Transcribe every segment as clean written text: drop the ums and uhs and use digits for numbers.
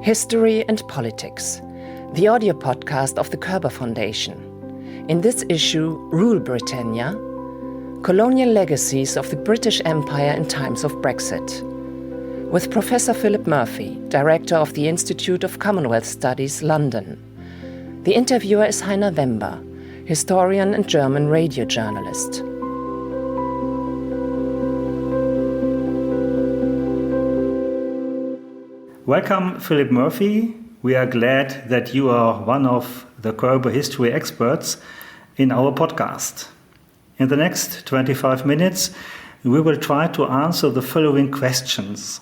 History and Politics, the audio podcast of the Körber Foundation. In this issue, Rule Britannia, Colonial Legacies of the British Empire in Times of Brexit, with Professor Philip Murphy, Director of the Institute of Commonwealth Studies, London. The interviewer is Heiner Wember, historian and German radio journalist. Welcome, Philip Murphy. We are glad that you are one of the Körber history experts in our podcast. In the next 25 minutes, we will try to answer the following questions.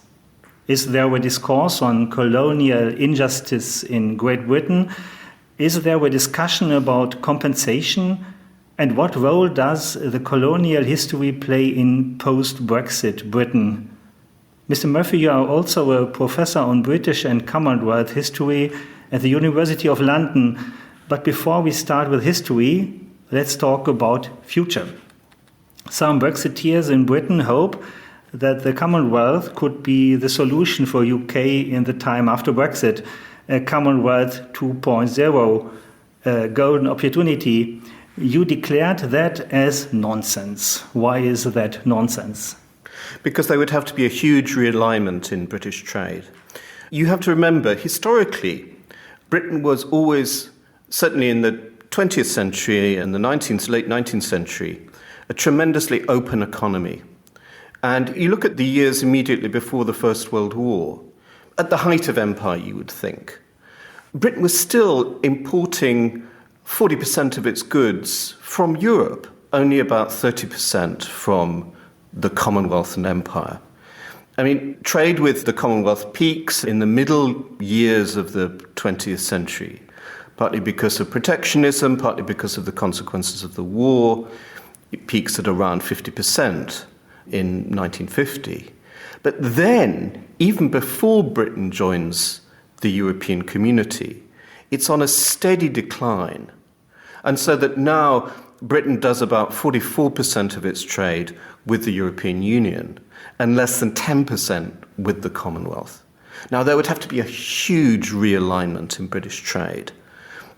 Is there a discourse on colonial injustice in Great Britain? Is there a discussion about compensation? And what role does the colonial history play in post-Brexit Britain? Mr. Murphy, you are also a professor on British and Commonwealth history at the University of London. But before we start with history, let's talk about future. Some Brexiteers in Britain hope that the Commonwealth could be the solution for UK in the time after Brexit, a Commonwealth 2.0, a golden opportunity. You declared that as nonsense. Why is that nonsense? Because there would have to be a huge realignment in British trade. You have to remember, historically, Britain was always, certainly in the 20th century and the late 19th century, a tremendously open economy. And you look at the years immediately before the First World War, at the height of empire, you would think, Britain was still importing 40% of its goods from Europe, only about 30% from the Commonwealth and Empire. I mean, trade with the Commonwealth peaks in the middle years of the 20th century, partly because of protectionism, partly because of the consequences of the war. It peaks at around 50% in 1950. But then, even before Britain joins the European community, it's on a steady decline. And so that now Britain does about 44% of its trade with the European Union and less than 10% with the Commonwealth. Now, there would have to be a huge realignment in British trade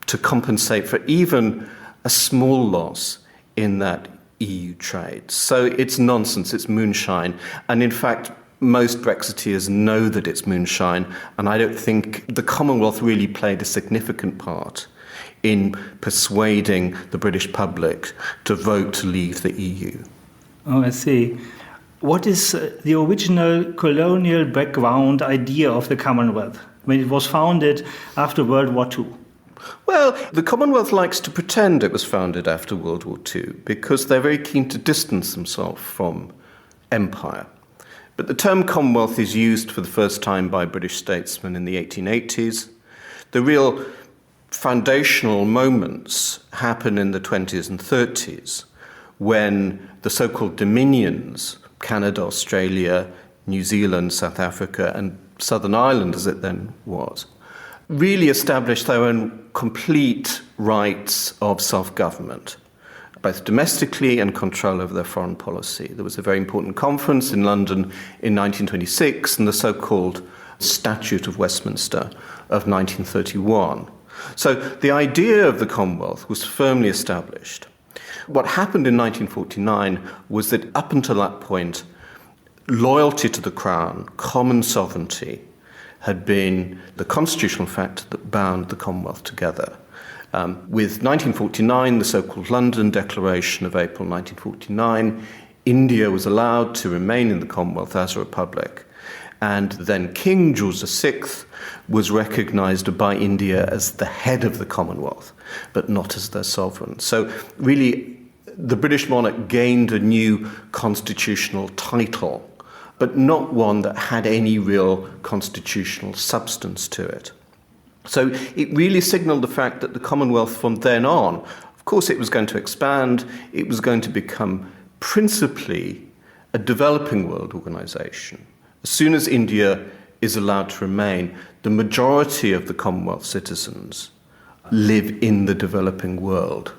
to compensate for even a small loss in that EU trade. So it's nonsense, it's moonshine. And in fact, most Brexiteers know that it's moonshine, and I don't think the Commonwealth really played a significant part in persuading the British public to vote to leave the EU. Oh, I see. What is the original colonial background idea of the Commonwealth when it was founded after World War II? Well, the Commonwealth likes to pretend it was founded after World War II because they're very keen to distance themselves from empire. But the term Commonwealth is used for the first time by British statesmen in the 1880s. The real foundational moments happen in the 20s and 30s when the so-called dominions, Canada, Australia, New Zealand, South Africa, and Southern Ireland, as it then was, really established their own complete rights of self-government, both domestically and control over their foreign policy. There was a very important conference in London in 1926 and the so-called Statute of Westminster of 1931. So the idea of the Commonwealth was firmly established. What happened in 1949 was that up until that point, loyalty to the Crown, common sovereignty, had been the constitutional factor that bound the Commonwealth together. With 1949, the so-called London Declaration of April 1949, India was allowed to remain in the Commonwealth as a republic. And then King George VI was recognized by India as the head of the Commonwealth, but not as their sovereign. So really, the British monarch gained a new constitutional title, but not one that had any real constitutional substance to it. So it really signaled the fact that the Commonwealth from then on, of course it was going to expand, it was going to become principally a developing world organization. As soon as India is allowed to remain, the majority of the Commonwealth citizens live in the developing world.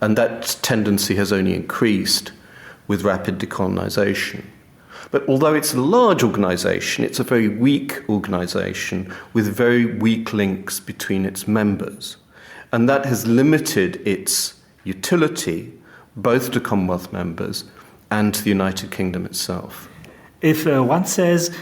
And that tendency has only increased with rapid decolonization. But although it's a large organisation, it's a very weak organisation with very weak links between its members. And that has limited its utility both to Commonwealth members and to the United Kingdom itself. If one says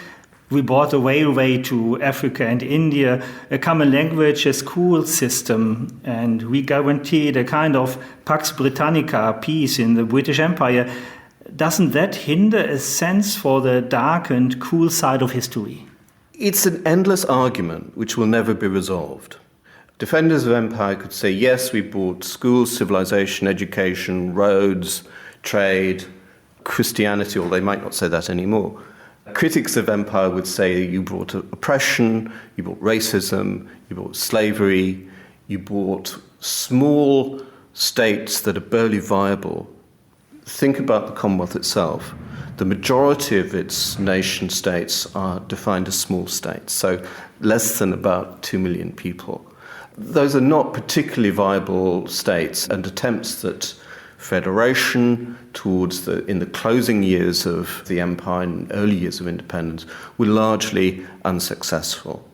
we brought a railway to Africa and India, a common language, a school system, and we guaranteed a kind of Pax Britannica, peace in the British Empire, doesn't that hinder a sense for the dark and cool side of history? It's an endless argument which will never be resolved. Defenders of empire could say, yes, we brought schools, civilization, education, roads, trade, Christianity, or they might not say that anymore. Critics of empire would say you brought oppression, you brought racism, you brought slavery, you brought small states that are barely viable. Think about the Commonwealth itself. The majority of its nation states are defined as small states, so less than about 2 million people. Those are not particularly viable states, and attempts at federation in the closing years of the empire and early years of independence were largely unsuccessful.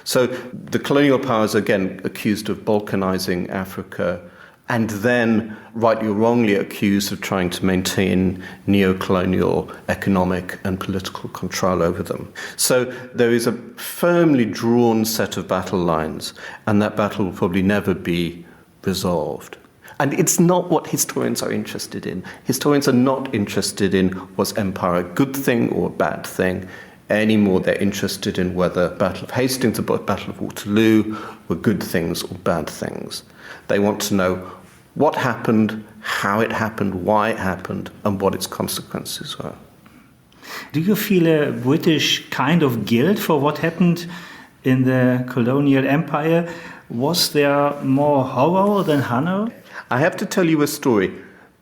So the colonial powers are again accused of balkanizing Africa, and then, rightly or wrongly, accused of trying to maintain neo-colonial economic and political control over them. So there is a firmly drawn set of battle lines, and that battle will probably never be resolved. And it's not what historians are interested in. Historians are not interested in was empire a good thing or a bad thing. Anymore, they're interested in whether Battle of Hastings or Battle of Waterloo were good things or bad things. They want to know what happened, how it happened, why it happened, and what its consequences were. Do you feel a British kind of guilt for what happened in the colonial empire? Was there more horror than honor? I have to tell you a story.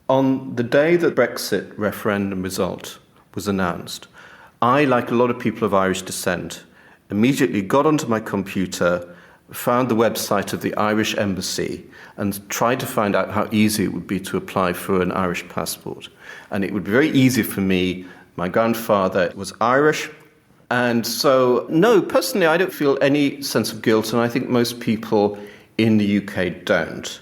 On the day that Brexit referendum result was announced, I, like a lot of people of Irish descent, immediately got onto my computer, found the website of the Irish Embassy, and tried to find out how easy it would be to apply for an Irish passport. And it would be very easy for me. My grandfather was Irish. And so, no, personally, I don't feel any sense of guilt, and I think most people in the UK don't.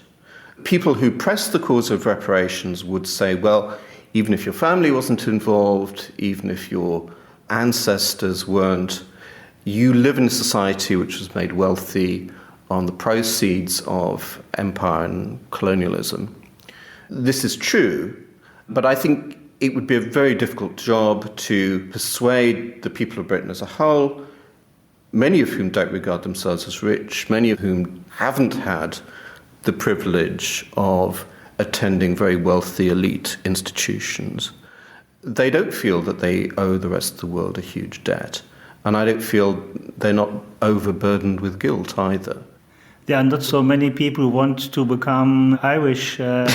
People who press the cause of reparations would say, well, even if your family wasn't involved, even if your ancestors weren't, you live in a society which was made wealthy on the proceeds of empire and colonialism. This is true, but I think it would be a very difficult job to persuade the people of Britain as a whole, many of whom don't regard themselves as rich, many of whom haven't had the privilege of attending very wealthy elite institutions. They don't feel that they owe the rest of the world a huge debt. And I don't feel they're not overburdened with guilt either. There are not so many people who want to become Irish. In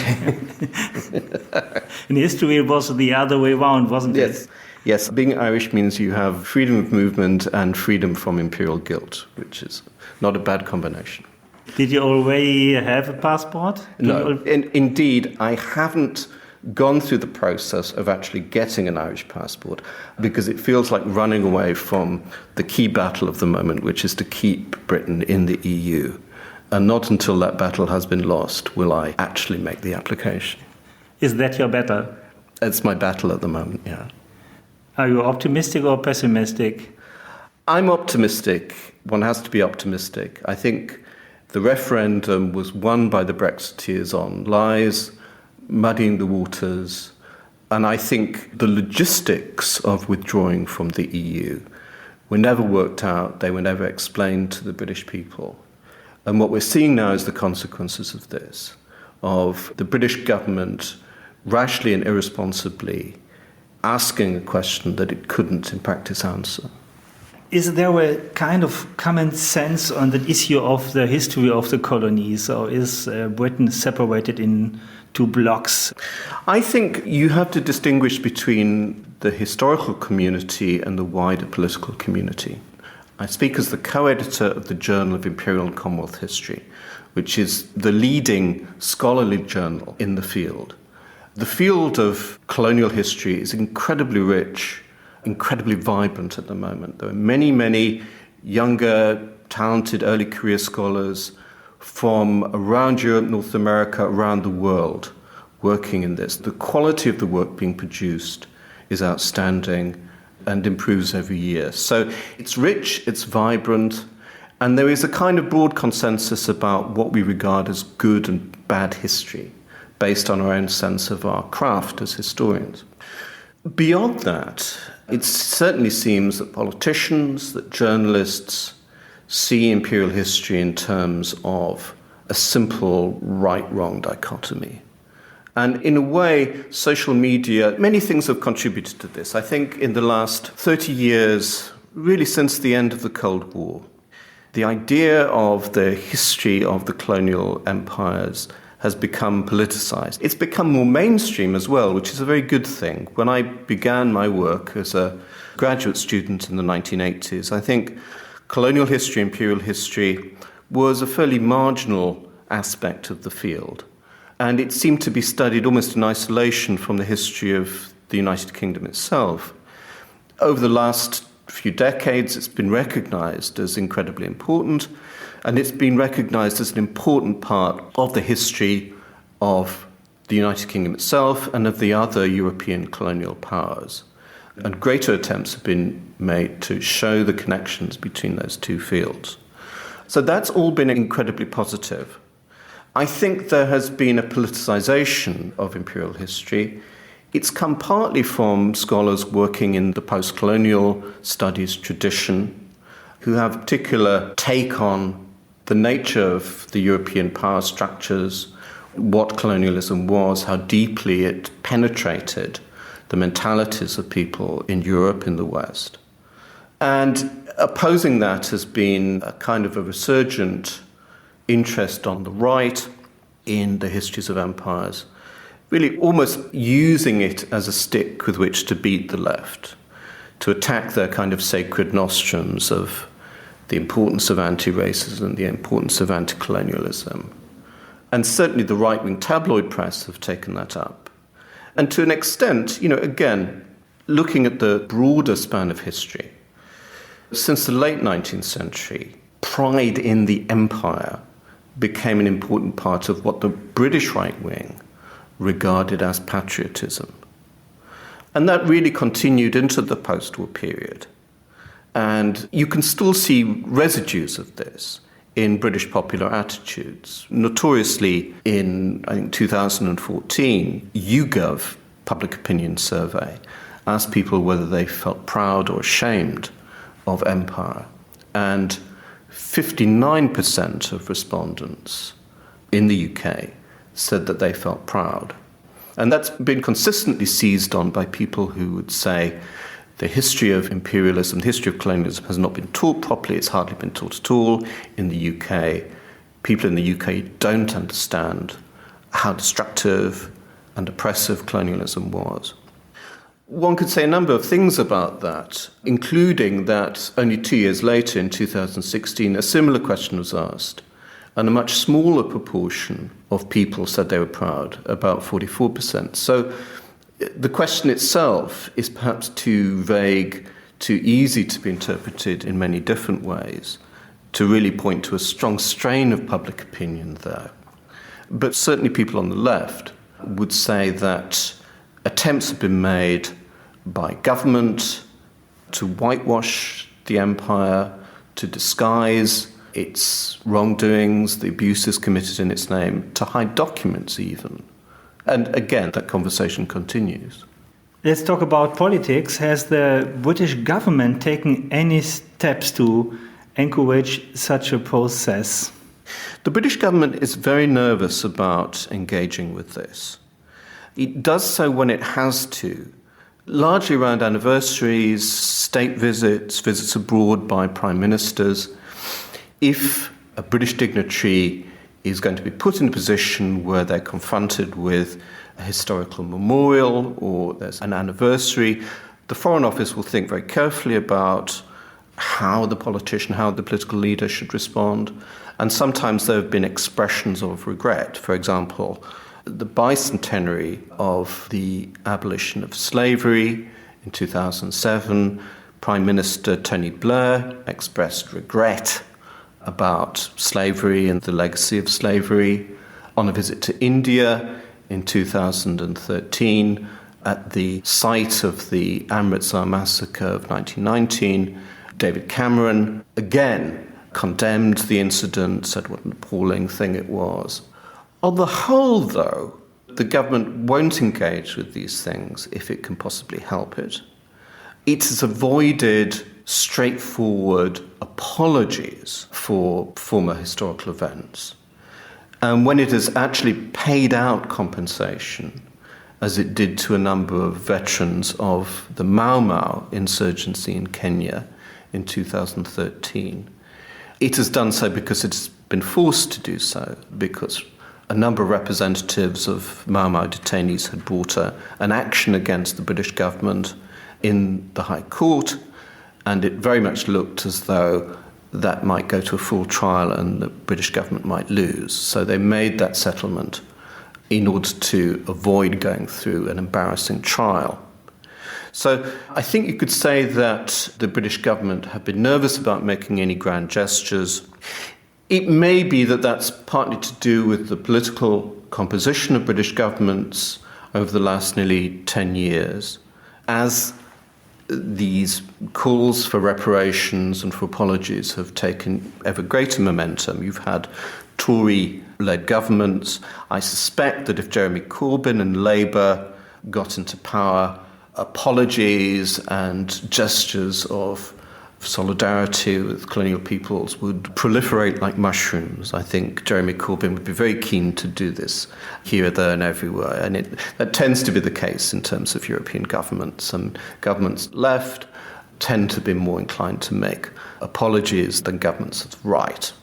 history, it was the other way around, wasn't it? Yes, being Irish means you have freedom of movement and freedom from imperial guilt, which is not a bad combination. Did you already have a passport? No, indeed, I haven't gone through the process of actually getting an Irish passport because it feels like running away from the key battle of the moment, which is to keep Britain in the EU. And not until that battle has been lost will I actually make the application. Is that your battle? It's my battle at the moment, yeah. Are you optimistic or pessimistic? I'm optimistic. One has to be optimistic. I think the referendum was won by the Brexiteers on lies, muddying the waters, and I think the logistics of withdrawing from the EU were never worked out, they were never explained to the British people. And what we're seeing now is the consequences of this, of the British government rashly and irresponsibly asking a question that it couldn't in practice answer. Is there a kind of common sense on the issue of the history of the colonies, or is Britain separated in two blocks? I think you have to distinguish between the historical community and the wider political community. I speak as the co-editor of the Journal of Imperial and Commonwealth History, which is the leading scholarly journal in the field. The field of colonial history is incredibly rich incredibly vibrant at the moment. There are many, many younger, talented early career scholars from around Europe, North America, around the world working in this. The quality of the work being produced is outstanding and improves every year. So it's rich, it's vibrant, and there is a kind of broad consensus about what we regard as good and bad history, based on our own sense of our craft as historians. Beyond that, it certainly seems that politicians, that journalists see imperial history in terms of a simple right-wrong dichotomy. And in a way, social media, many things have contributed to this. I think in the last 30 years, really since the end of the Cold War, the idea of the history of the colonial empires has become politicized. It's become more mainstream as well, which is a very good thing. When I began my work as a graduate student in the 1980s, I think colonial history, imperial history was a fairly marginal aspect of the field. And it seemed to be studied almost in isolation from the history of the United Kingdom itself. Over the last few decades, it's been recognized as incredibly important, and it's been recognized as an important part of the history of the United Kingdom itself and of the other European colonial powers. And greater attempts have been made to show the connections between those two fields. So that's all been incredibly positive. I think there has been a politicization of imperial history. It's come partly from scholars working in the post-colonial studies tradition, who have a particular take on the nature of the European power structures, what colonialism was, how deeply it penetrated the mentalities of people in Europe, in the West. And opposing that has been a kind of a resurgent interest on the right in the histories of empires, really almost using it as a stick with which to beat the left, to attack their kind of sacred nostrums of the importance of anti-racism, the importance of anti-colonialism. And certainly the right-wing tabloid press have taken that up. And to an extent, again, looking at the broader span of history, since the late 19th century, pride in the empire became an important part of what the British right wing regarded as patriotism. And that really continued into the post-war period. And you can still see residues of this in British popular attitudes. Notoriously, in, I think, 2014, YouGov public opinion survey asked people whether they felt proud or ashamed of empire. And 59% of respondents in the UK said that they felt proud. And that's been consistently seized on by people who would say the history of imperialism, the history of colonialism has not been taught properly, it's hardly been taught at all in the UK. People in the UK don't understand how destructive and oppressive colonialism was. One could say a number of things about that, including that only 2 years later, in 2016, a similar question was asked, and a much smaller proportion of people said they were proud, about 44%. So the question itself is perhaps too vague, too easy to be interpreted in many different ways, to really point to a strong strain of public opinion there. But certainly people on the left would say that attempts have been made by government to whitewash the empire, to disguise its wrongdoings, the abuses committed in its name, to hide documents even. And again, that conversation continues. Let's talk about politics. Has the British government taken any steps to encourage such a process? The British government is very nervous about engaging with this. It does so when it has to, largely around anniversaries, state visits, visits abroad by prime ministers. If a British dignitary is going to be put in a position where they're confronted with a historical memorial or there's an anniversary, the Foreign Office will think very carefully about how the politician, how the political leader should respond. And sometimes there have been expressions of regret. For example, the bicentenary of the abolition of slavery In 2007, Prime Minister Tony Blair expressed regret about slavery and the legacy of slavery. On a visit to India in 2013, at the site of the Amritsar massacre of 1919, David Cameron again condemned the incident, said what an appalling thing it was. On the whole, though, the government won't engage with these things if it can possibly help it. It has avoided straightforward apologies for former historical events. And when it has actually paid out compensation, as it did to a number of veterans of the Mau Mau insurgency in Kenya in 2013, it has done so because it's been forced to do so, because a number of representatives of Mau Mau detainees had brought an action against the British government in the High Court, and it very much looked as though that might go to a full trial and the British government might lose. So they made that settlement in order to avoid going through an embarrassing trial. So I think you could say that the British government have been nervous about making any grand gestures. It may be that that's partly to do with the political composition of British governments over the last nearly 10 years. As these calls for reparations and for apologies have taken ever greater momentum, you've had Tory-led governments. I suspect that if Jeremy Corbyn and Labour got into power, apologies and gestures of solidarity with colonial peoples would proliferate like mushrooms. I think Jeremy Corbyn would be very keen to do this here, there and everywhere. And that tends to be the case in terms of European governments. And governments left tend to be more inclined to make apologies than governments of right.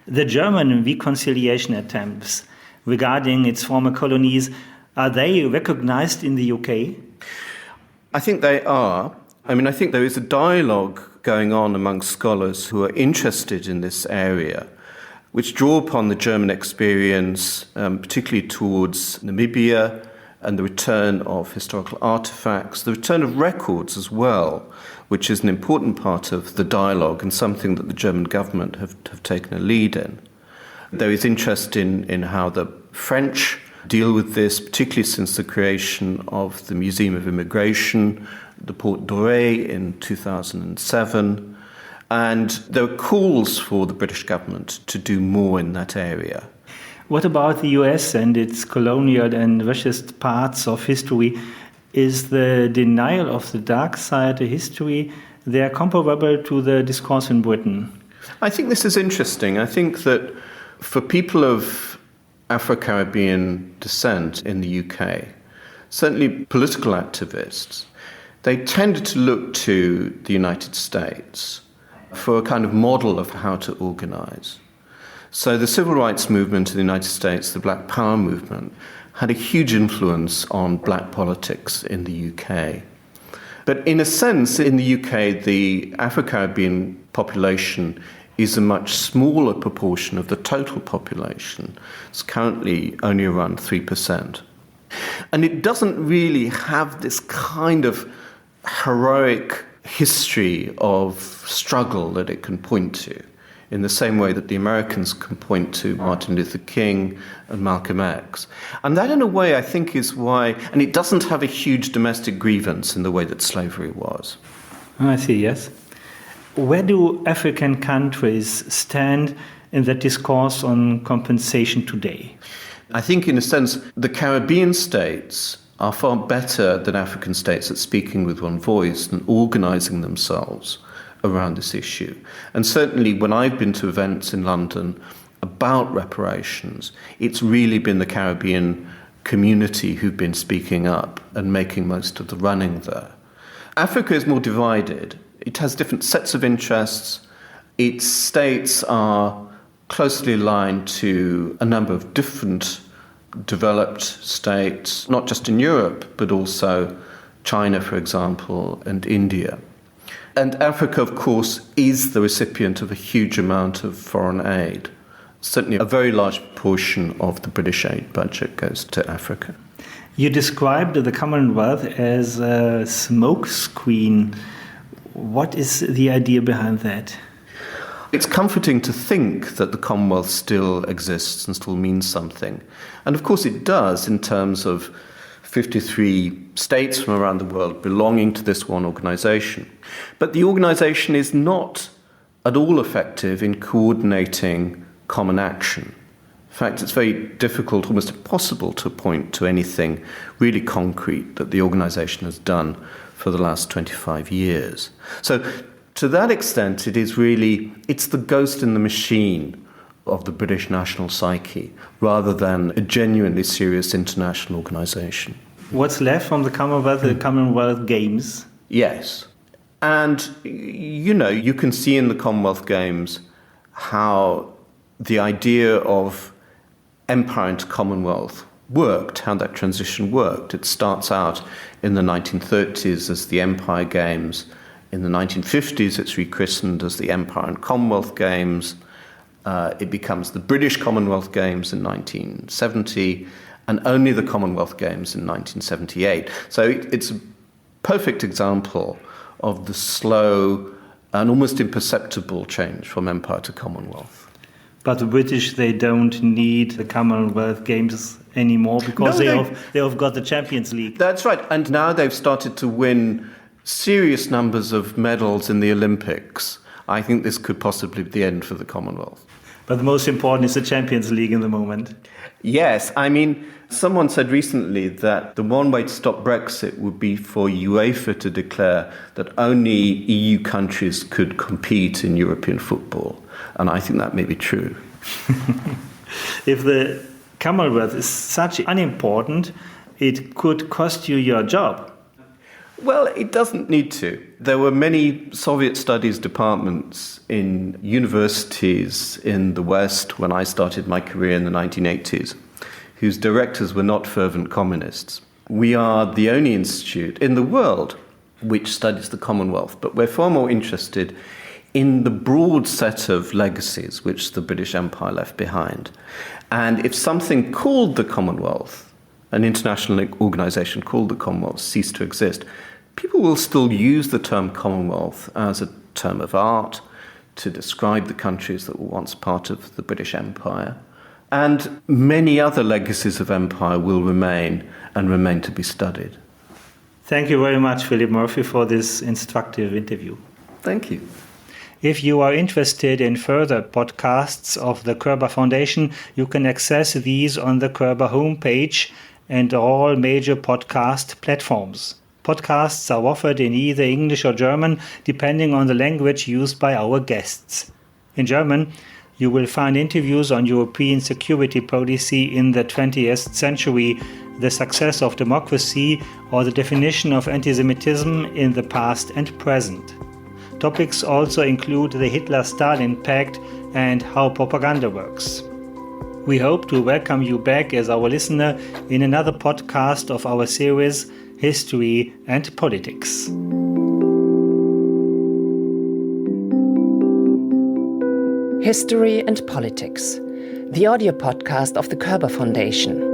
The German reconciliation attempts regarding its former colonies, are they recognized in the UK? I think they are. I think there is a dialogue going on among scholars who are interested in this area, which draw upon the German experience, particularly towards Namibia and the return of historical artifacts, the return of records as well, which is an important part of the dialogue and something that the German government have taken a lead in. There is interest in how the French deal with this, particularly since the creation of the Museum of Immigration, the Porte Dorée in 2007. And there are calls for the British government to do more in that area. What about the US and its colonial and racist parts of history? Is the denial of the dark side of history there comparable to the discourse in Britain? I think this is interesting. I think that for people of Afro-Caribbean descent in the UK, certainly political activists, they tended to look to the United States for a kind of model of how to organize. So the civil rights movement in the United States, the Black Power movement, had a huge influence on black politics in the UK. But in a sense, in the UK, the Afro-Caribbean population is a much smaller proportion of the total population. It's currently only around 3%. And it doesn't really have this kind of heroic history of struggle that it can point to, in the same way that the Americans can point to Martin Luther King and Malcolm X. And that, in a way, I think is why, and it doesn't have a huge domestic grievance in the way that slavery was. I see, yes. Where do African countries stand in the discourse on compensation today? I think, in a sense, the Caribbean states are far better than African states at speaking with one voice and organizing themselves around this issue. And certainly when I've been to events in London about reparations, it's really been the Caribbean community who've been speaking up and making most of the running there. Africa is more divided. It has different sets of interests. Its states are closely aligned to a number of different developed states, not just in Europe, but also China, for example, and India. And Africa, of course, is the recipient of a huge amount of foreign aid. Certainly a very large proportion of the British aid budget goes to Africa. You described the Commonwealth as a smokescreen. What is the idea behind that? It's comforting to think that the Commonwealth still exists and still means something. And of course it does in terms of 53 states from around the world belonging to this one organisation. But the organisation is not at all effective in coordinating common action. In fact, it's very difficult, almost impossible, to point to anything really concrete that the organisation has done for the last 25 years. So to that extent, it's the ghost in the machine of the British national psyche, rather than a genuinely serious international organisation. What's left from the Commonwealth, the Commonwealth Games? Yes. And, you can see in the Commonwealth Games how the idea of empire into Commonwealth worked, how that transition worked. It starts out in the 1930s as the Empire Games. In the 1950s, it's rechristened as the Empire and Commonwealth Games. It becomes the British Commonwealth Games in 1970, and only the Commonwealth Games in 1978. So it's a perfect example of the slow and almost imperceptible change from Empire to Commonwealth. But the British, they don't need the Commonwealth Games anymore because they have got the Champions League. That's right. And now they've started to win serious numbers of medals in the Olympics. I think this could possibly be the end for the Commonwealth. But the most important is the Champions League in the moment. Yes. I mean, someone said recently that the one way to stop Brexit would be for UEFA to declare that only EU countries could compete in European football. And I think that may be true. If the Commonwealth is such unimportant, it could cost you your job. Well, it doesn't need to. There were many Soviet studies departments in universities in the West when I started my career in the 1980s, whose directors were not fervent communists. We are the only institute in the world which studies the Commonwealth, but we're far more interested in the broad set of legacies which the British Empire left behind. And if something called the Commonwealth, an international organisation called the Commonwealth, ceased to exist, people will still use the term Commonwealth as a term of art to describe the countries that were once part of the British Empire. And many other legacies of empire will remain to be studied. Thank you very much, Philip Murphy, for this instructive interview. Thank you. If you are interested in further podcasts of the Körber Foundation, you can access these on the Körber homepage and all major podcast platforms. Podcasts are offered in either English or German, depending on the language used by our guests. In German, you will find interviews on European security policy in the 20th century, the success of democracy, or the definition of anti-Semitism in the past and present. Topics also include the Hitler-Stalin Pact and how propaganda works. We hope to welcome you back as our listener in another podcast of our series, History and Politics. History and Politics, the audio podcast of the Körber Foundation.